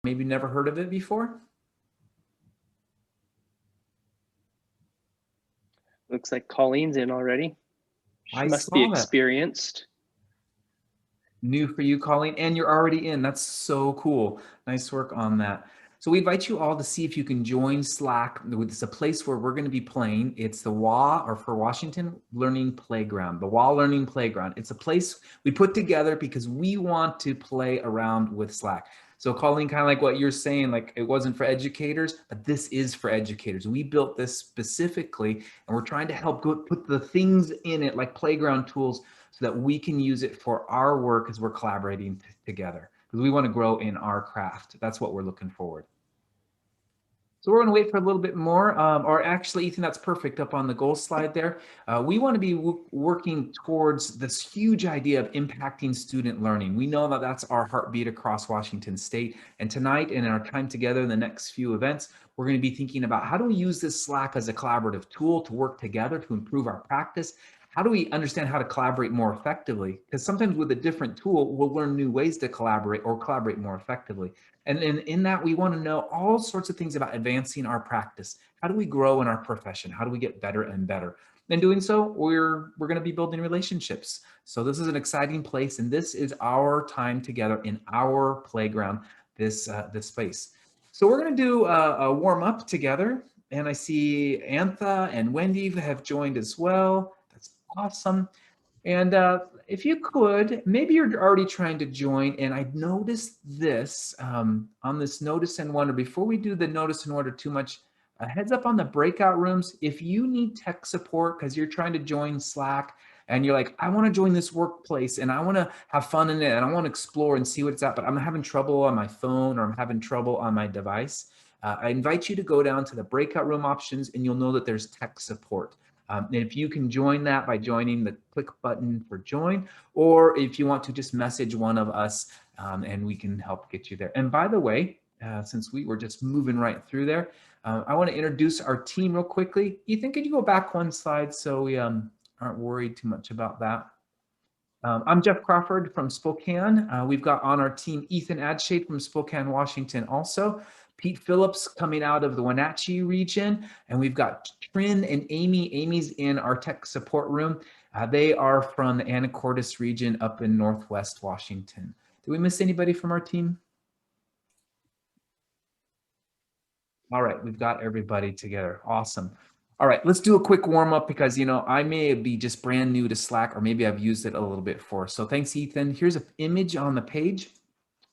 maybe never heard of it before? Looks like Colleen's in already. She I must be saw that. experienced. New for you, Colleen, and you're already in. That's so cool. Nice work on that. So we invite you all to see if you can join Slack. It's a place where we're going to be playing. It's the WA, or for Washington, Learning Playground, the WA Learning Playground. It's a place we put together because we want to play around with Slack. So Colleen, kind of like what you're saying, like it wasn't for educators, but this is for educators. We built this specifically, and we're trying to help put the things in it, like playground tools, so that we can use it for our work as we're collaborating together, because we want to grow in our craft. That's what we're looking forward. So we're going to wait for a little bit more, or actually, Ethan, that's perfect up on the goal slide there. We want to be working towards this huge idea of impacting student learning. We know that that's our heartbeat across Washington State. And tonight, and in our time together in the next few events, we're going to be thinking about how do we use this Slack as a collaborative tool to work together to improve our practice. How do we understand how to collaborate more effectively? Because sometimes with a different tool, we'll learn new ways to collaborate or collaborate more effectively. And in that, we want to know all sorts of things about advancing our practice. How do we grow in our profession? How do we get better and better? In doing so, we're going to be building relationships. So this is an exciting place, and this is our time together in our playground, this space. So we're going to do a warm up together, and I see Antha and Wendy have joined as well. That's awesome. And if you could, maybe you're already trying to join, and I noticed this on this Notice and Wonder. Before we do the Notice and Wonder too much, a heads up on the breakout rooms. If you need tech support because you're trying to join Slack and you're like, I want to join this workplace and I want to have fun in it and I want to explore and see what it's at, but I'm having trouble on my phone or I'm having trouble on my device, I invite you to go down to the breakout room options and you'll know that there's tech support. And if you can join that by joining the click button for join, or if you want to just message one of us and we can help get you there. And by the way, since we were just moving right through there, I want to introduce our team real quickly. Ethan, could you go back one slide so we aren't worried too much about that? I'm Jeff Crawford from Spokane. We've got on our team Ethan Adshade from Spokane, Washington also. Pete Phillips coming out of the Wenatchee region. And we've got Trinh and Amy. Amy's in our tech support room. They are from the Anacortes region up in Northwest Washington. Did we miss anybody from our team? All right, we've got everybody together. Awesome. All right, let's do a quick warm up because, you know, I may be just brand new to Slack or maybe I've used it a little bit before. So thanks, Ethan. Here's an image on the page.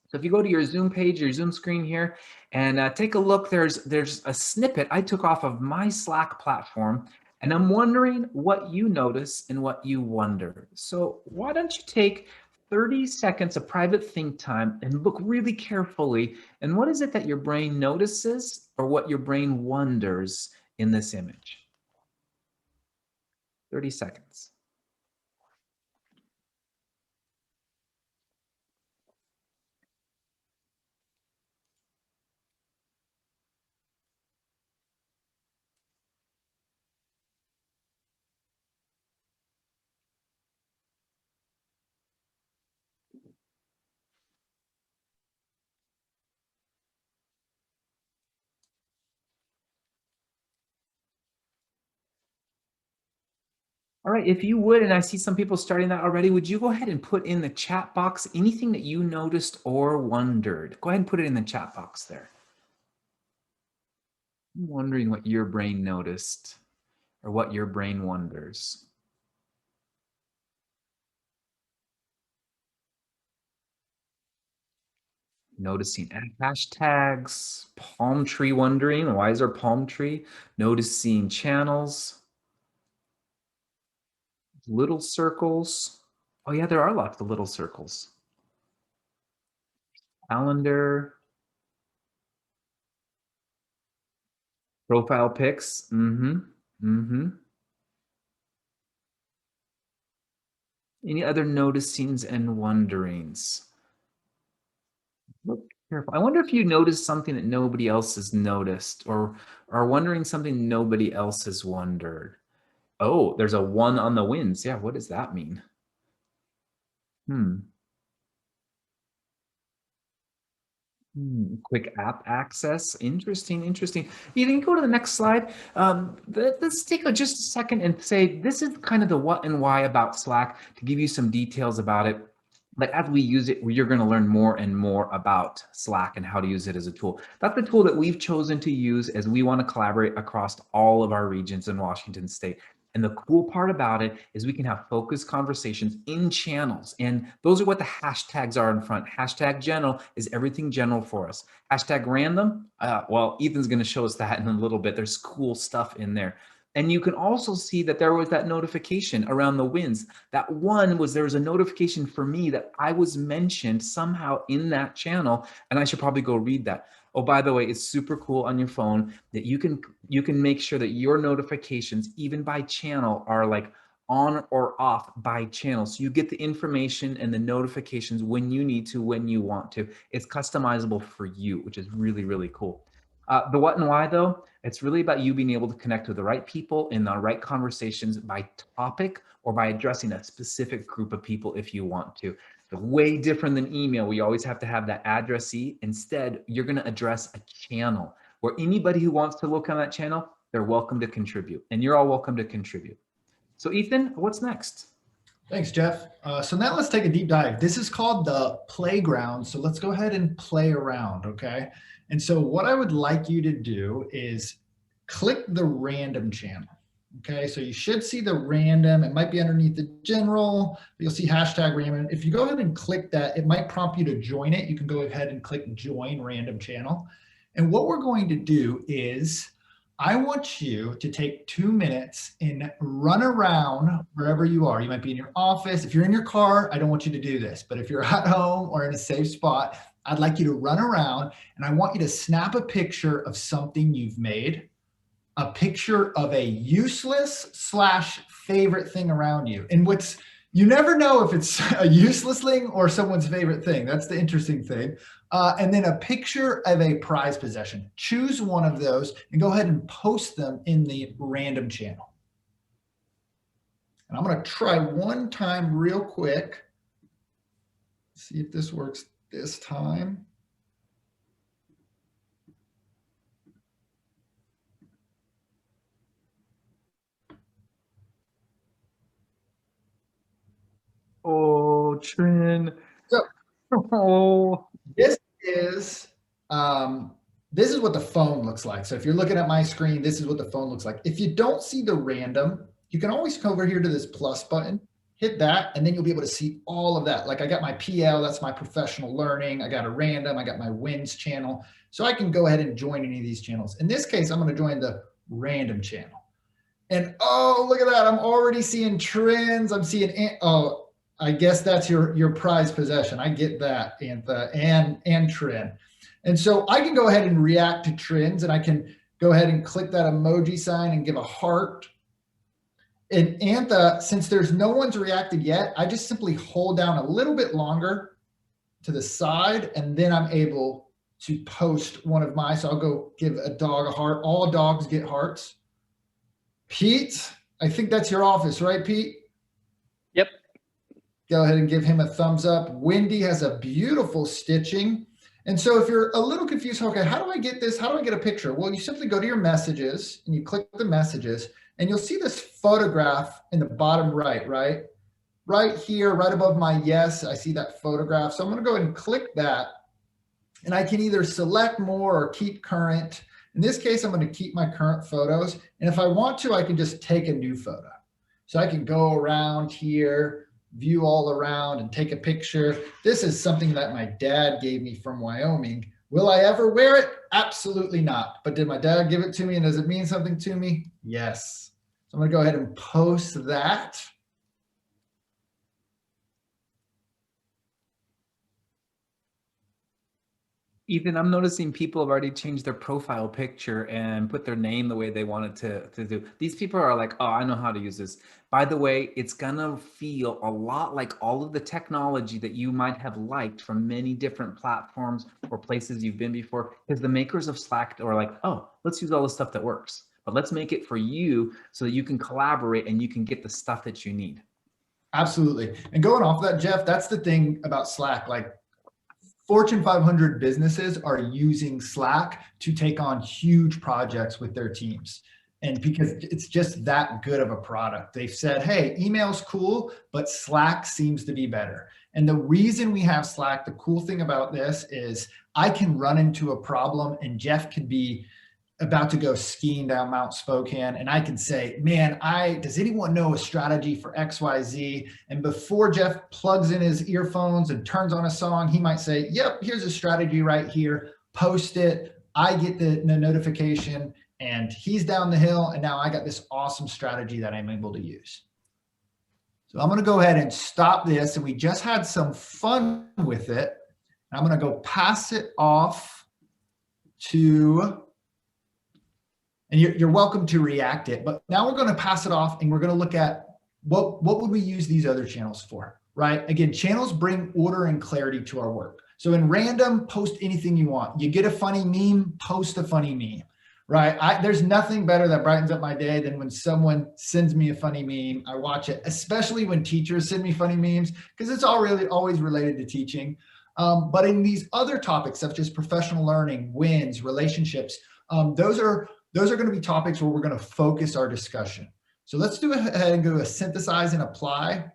So if you go to your Zoom page, your Zoom screen here, and take a look, there's a snippet I took off of my Slack platform, and I'm wondering what you notice and what you wonder. So why don't you take 30 seconds of private think time and look really carefully, and what is it that your brain notices or what your brain wonders in this image? 30 seconds. All right, if you would, and I see some people starting that already, would you go ahead and put in the chat box anything that you noticed or wondered? Go ahead and put it in the chat box there. I'm wondering what your brain noticed or what your brain wonders. Noticing hashtags, palm tree wondering, why is there palm tree? Noticing channels, little circles. Oh yeah, there are lots of little circles. Calendar, profile pics. Any other noticings and wonderings? Look careful. I wonder if you noticed something that nobody else has noticed or are wondering something nobody else has wondered. Oh, there's a 1 on the wins. Yeah, what does that mean? Quick app access. Interesting, interesting. You can go to the next slide. Let's take just a second and say this is kind of the what and why about Slack to give you some details about it. But as we use it, you're going to learn more and more about Slack and how to use it as a tool. That's the tool that we've chosen to use as we want to collaborate across all of our regions in Washington State. And the cool part about it is we can have focused conversations in channels. And those are what the hashtags are in front. Hashtag general is everything general for us. Hashtag random, well, Ethan's going to show us that in a little bit. There's cool stuff in there. And you can also see that there was that notification around the wins. That one was, there was a notification for me that I was mentioned somehow in that channel, and I should probably go read that. Oh, by the way, it's super cool on your phone that you can make sure that your notifications, even by channel, are like on or off by channel. So you get the information and the notifications when you need to, when you want to. It's customizable for you, which is really, really cool. The what and why, though, it's really about you being able to connect with the right people in the right conversations by topic or by addressing a specific group of people if you want to. It's way different than email. We always have to have that addressee. Instead, you're going to address a channel where anybody who wants to look on that channel, they're welcome to contribute. And you're all welcome to contribute. So Ethan, what's next? Thanks, Jeff. So now let's take a deep dive. This is called the playground. So let's go ahead and play around, okay? And so what I would like you to do is click the random channel. Okay, so you should see the random. It might be underneath the general. You'll see hashtag random. If you go ahead and click that, it might prompt you to join it. You can go ahead and click join random channel. And what we're going to do is I want you to take 2 minutes and run around wherever you are. You might be in your office. If you're in your car, I don't want you to do this. But if you're at home or in a safe spot, I'd like you to run around and I want you to snap a picture of something you've made, a picture of a useless / favorite thing around you. And you never know if it's a useless thing or someone's favorite thing. That's the interesting thing. And then a picture of a prize possession. Choose one of those and go ahead and post them in the random channel. And I'm going to try one time real quick. See if this works this time. Oh, Trinh. So, oh. This is what the phone looks like. So if you're looking at my screen, this is what the phone looks like. If you don't see the random, you can always come over here to this plus button, hit that, and then you'll be able to see all of that. Like I got my PL, that's my professional learning. I got a random, I got my wins channel. So I can go ahead and join any of these channels. In this case, I'm going to join the random channel. And oh, look at that. I'm already seeing trends. I'm seeing, oh, I guess that's your prized possession. I get that, Antha and Trinh. And so I can go ahead and react to trends, and I can go ahead and click that emoji sign and give a heart. And Antha, since there's no one's reacted yet, I just simply hold down a little bit longer to the side, and then I'm able to post one of my, so I'll go give a dog a heart. All dogs get hearts. Pete, I think that's your office, right, Pete? Yep. Go ahead and give him a thumbs up. Wendy has a beautiful stitching. And so if you're a little confused, okay, how do I get this? How do I get a picture? Well, you simply go to your messages and you click the messages and you'll see this photograph in the bottom right? Right here, right above my yes, I see that photograph. So I'm going to go ahead and click that. And I can either select more or keep current. In this case, I'm going to keep my current photos. And if I want to, I can just take a new photo. So I can go around here, view all around and take a picture. This is something that my dad gave me from Wyoming. Will I ever wear it? Absolutely not. But did my dad give it to me and does it mean something to me? Yes. So I'm going to go ahead and post that. Ethan, I'm noticing people have already changed their profile picture and put their name the way they wanted to do. These people are like, oh, I know how to use this. By the way, it's gonna feel a lot like all of the technology that you might have liked from many different platforms or places you've been before, because the makers of Slack are like, oh, let's use all the stuff that works, but let's make it for you so that you can collaborate and you can get the stuff that you need. Absolutely. And going off that, Jeff, that's the thing about Slack. Like, Fortune 500 businesses are using Slack to take on huge projects with their teams. And because it's just that good of a product, they've said, hey, email's cool, but Slack seems to be better. And the reason we have Slack, the cool thing about this is I can run into a problem and Jeff could be about to go skiing down Mount Spokane. And I can say, man, does anyone know a strategy for XYZ? And before Jeff plugs in his earphones and turns on a song, he might say, yep, here's a strategy right here, post it. I get the notification and he's down the hill. And now I got this awesome strategy that I'm able to use. So I'm going to go ahead and stop this. And we just had some fun with it. I'm going to go pass it off to, and you're welcome to react it, but now we're going to pass it off and we're going to look at what would we use these other channels for, right? Again, channels bring order and clarity to our work. So in random, post anything you want. You get a funny meme, post a funny meme, right? There's nothing better that brightens up my day than when someone sends me a funny meme. I watch it, especially when teachers send me funny memes, because it's all really always related to teaching. But in these other topics, such as professional learning, wins, relationships, those are going to be topics where we're going to focus our discussion. So let's do ahead and go to synthesize and apply.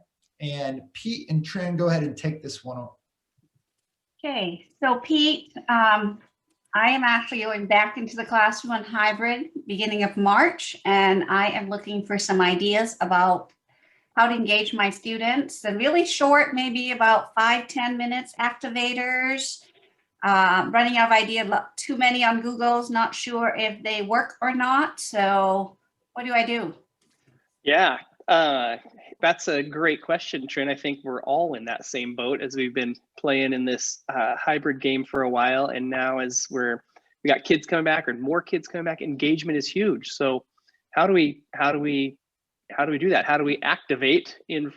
And Pete and Trinh, go ahead and take this one on. Okay, so Pete, I am actually going back into the classroom on hybrid beginning of March, and I am looking for some ideas about how to engage my students, and really short, maybe about 5-10 minutes activators. Running out of ideas, too many on Google's, not sure if they work or not. So what do I do? Yeah, that's a great question, Trinh. I think we're all in that same boat as we've been playing in this hybrid game for a while. And now as we got kids coming back or more kids coming back, engagement is huge. So how do we do that? How do we activate in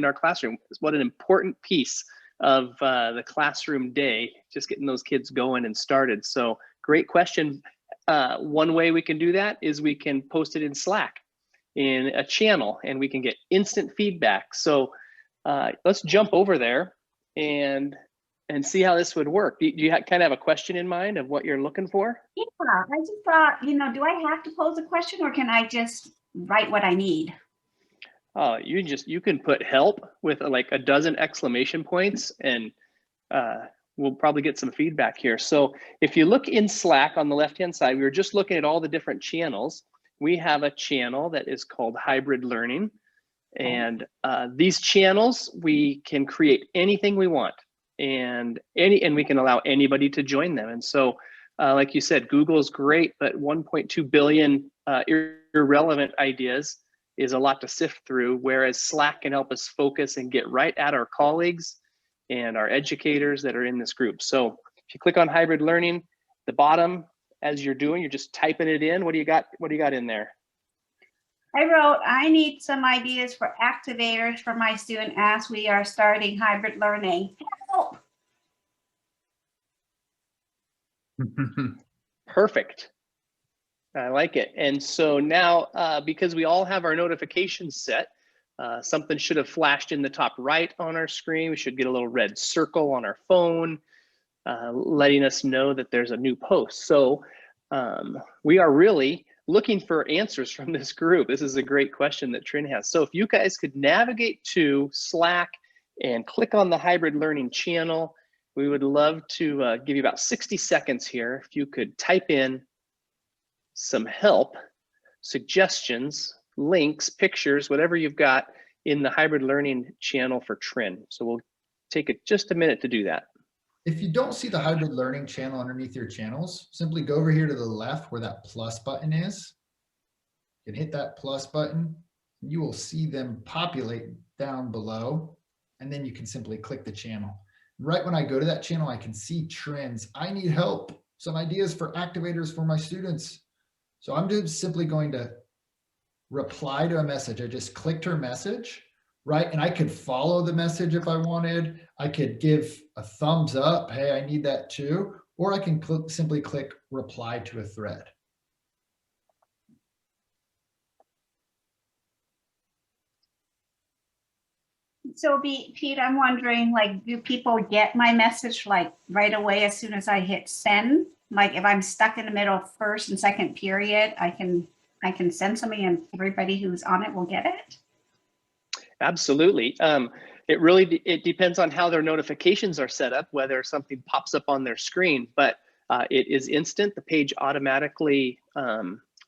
our classroom? What an important piece of the classroom day, just getting those kids going and started. So great question. One way we can do that is we can post it in Slack in a channel and we can get instant feedback. So let's jump over there and see how this would work. Do you kind of have a question in mind of what you're looking for? Yeah, I just thought, do I have to pose a question or can I just write what I need? Oh, you can put help with like a dozen exclamation points and we'll probably get some feedback here. So if you look in Slack on the left-hand side, we were just looking at all the different channels. We have a channel that is called Hybrid Learning. And these channels, we can create anything we want and we can allow anybody to join them. And so like you said, Google's great, but 1.2 billion irrelevant ideas is a lot to sift through, whereas Slack can help us focus and get right at our colleagues and our educators that are in this group. So if you click on hybrid learning, the bottom, as you're doing, you're just typing it in. What do you got in there? I wrote, I need some ideas for activators for my student as we are starting hybrid learning. Help! Perfect. I like it. And so now, because we all have our notifications set, something should have flashed in the top right on our screen. We should get a little red circle on our phone, letting us know that there's a new post. So we are really looking for answers from this group. This is a great question that Trinh has. So if you guys could navigate to Slack and click on the hybrid learning channel, we would love to give you about 60 seconds here. If you could type in some help, suggestions, links, pictures, whatever you've got in the hybrid learning channel for Trinh. So we'll take it just a minute to do that. If you don't see the hybrid learning channel underneath your channels, simply go over here to the left where that plus button is. You can hit that plus button. You will see them populate down below, and then you can simply click the channel. Right when I go to that channel, I can see Trinh's. I need help. Some ideas for activators for my students. So I'm just simply going to reply to a message. I just clicked her message, right? And I could follow the message if I wanted. I could give a thumbs up. Hey, I need that too. Or I can simply click reply to a thread. So Pete, I'm wondering, like, do people get my message like right away as soon as I hit send? Like if I'm stuck in the middle of first and second period, I can send something and everybody who's on it will get it? Absolutely. It depends on how their notifications are set up, whether something pops up on their screen, but it is instant. The page automatically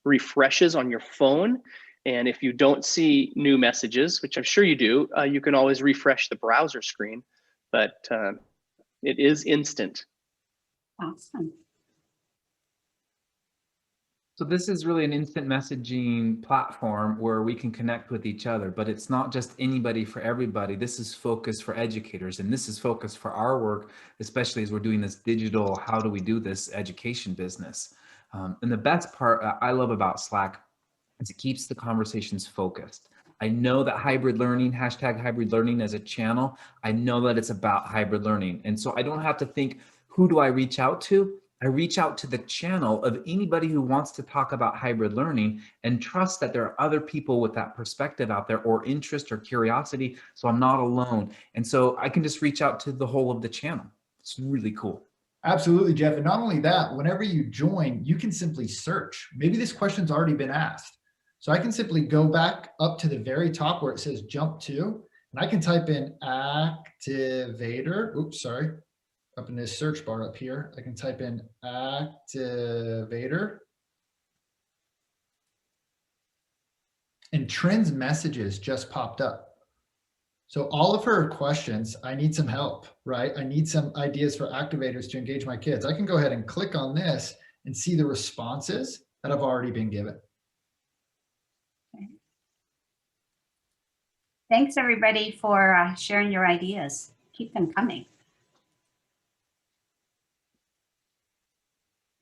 refreshes on your phone. And if you don't see new messages, which I'm sure you do, you can always refresh the browser screen, but it is instant. Awesome. So this is really an instant messaging platform where we can connect with each other, but it's not just anybody for everybody. This is focused for educators, and this is focused for our work, especially as we're doing this digital, how do we do this education business. And the best part I love about Slack is it keeps the conversations focused. I know that hybrid learning, hashtag hybrid learning as a channel, I know that it's about hybrid learning. And so I don't have to think, who do I reach out to? I reach out to the channel of anybody who wants to talk about hybrid learning and trust that there are other people with that perspective out there or interest or curiosity. So I'm not alone. And so I can just reach out to the whole of the channel. It's really cool. Absolutely, Jeff. And not only that, whenever you join, you can simply search. Maybe this question's already been asked. So I can simply go back up to the very top where it says jump to, and I can type in activator. Oops, sorry. Up in this search bar up here, I can type in activator. And Trin's messages just popped up. So all of her questions, I need some help, right? I need some ideas for activators to engage my kids. I can go ahead and click on this and see the responses that have already been given. Thanks everybody for sharing your ideas. Keep them coming.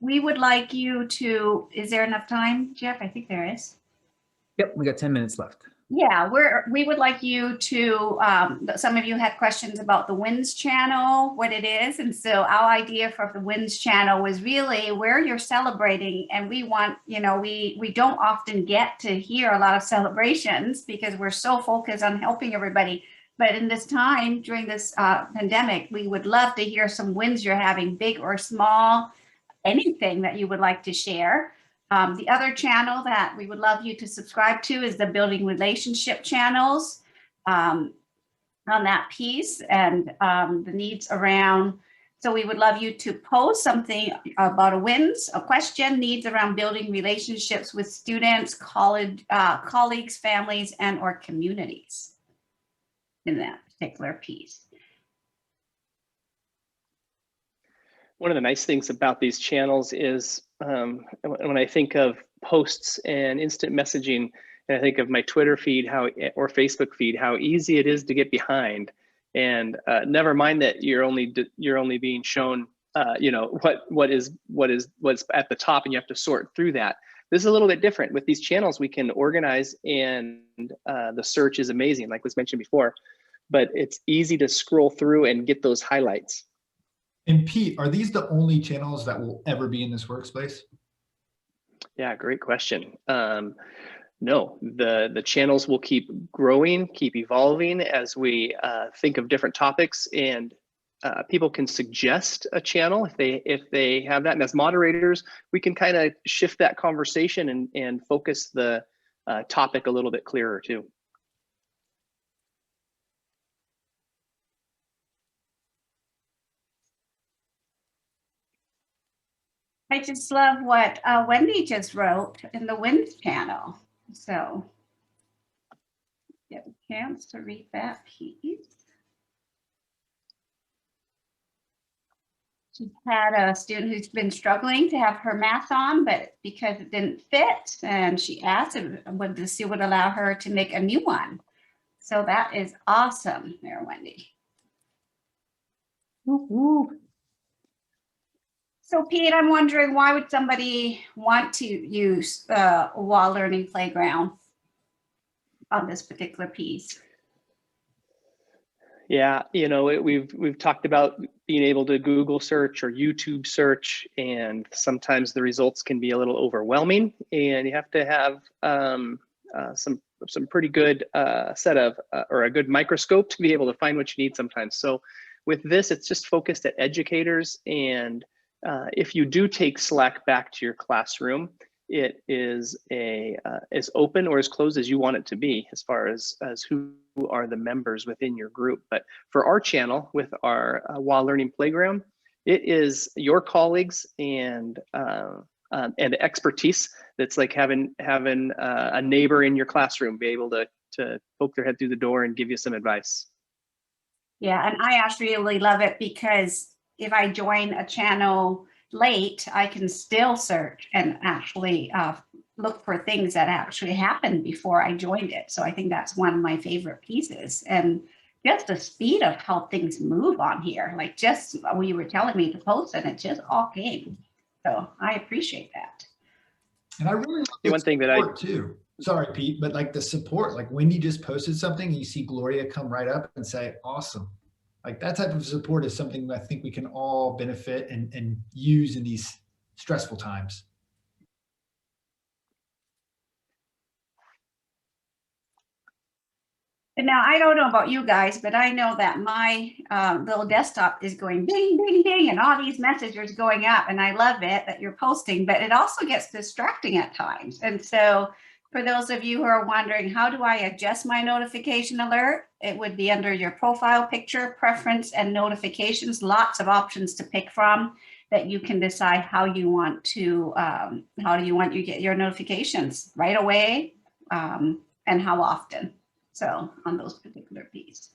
We would like you to, is there enough time, Jeff? I think there is. Yep, we got 10 minutes left. Yeah, we would like you to, some of you had questions about the WINS channel, what it is. And so our idea for the WINS channel was really where you're celebrating. And we want, you know, we don't often get to hear a lot of celebrations because we're so focused on helping everybody. But in this time, during this pandemic, we would love to hear some wins you're having, big or small, anything that you would like to share. The other channel that we would love you to subscribe to is the Building Relationship channels on that piece and the needs around. So we would love you to post something about a wins, a question, needs around building relationships with students, college, colleagues, families, and or communities in that particular piece. One of the nice things about these channels is when I think of posts and instant messaging, and I think of my Twitter feed, or Facebook feed, how easy it is to get behind. And never mind that you're only being shown, you know, what's at the top, and you have to sort through that. This is a little bit different. With these channels, we can organize, and the search is amazing, like was mentioned before. But it's easy to scroll through and get those highlights. And Pete, are these the only channels that will ever be in this workspace? Yeah, great question. No, the channels will keep growing, keep evolving as we think of different topics, and people can suggest a channel if they have that. And as moderators, we can kind of shift that conversation and focus the topic a little bit clearer too. I just love what Wendy just wrote in the WINS channel. So get a chance to read that piece. She had a student who's been struggling to have her math on, but because it didn't fit, and she asked if the student would allow her to make a new one. So that is awesome there, Wendy. Woo-hoo. So Pete, I'm wondering, why would somebody want to use a wall learning playground on this particular piece? Yeah, you know, we've talked about being able to Google search or YouTube search, and sometimes the results can be a little overwhelming, and you have to have some pretty good set of or a good microscope to be able to find what you need sometimes. So with this, it's just focused at educators, and if you do take Slack back to your classroom, it is as open or as closed as you want it to be as far as who are the members within your group. But for our channel with our While Learning Playground, it is your colleagues and expertise. That's like having a neighbor in your classroom be able to poke their head through the door and give you some advice. Yeah, and I actually really love it because if I join a channel late, I can still search and actually look for things that actually happened before I joined it. So I think that's one of my favorite pieces. And just the speed of how things move on here, like just when you were telling me to post and it just all came. So I appreciate that. And I really love The one thing that I too. Sorry, Pete, but like the support, like Wendy just posted something and you see Gloria come right up and say, awesome. Like that type of support is something that I think we can all benefit and use in these stressful times. And now I don't know about you guys, but I know that my little desktop is going ding, ding, ding, and all these messages going up. And I love it that you're posting, but it also gets distracting at times. And so for those of you who are wondering, how do I adjust my notification alert? It would be under your profile picture, preference, and notifications. Lots of options to pick from that you can decide how you want to, how do you want you get your notifications right away and how often. So on those particular pieces.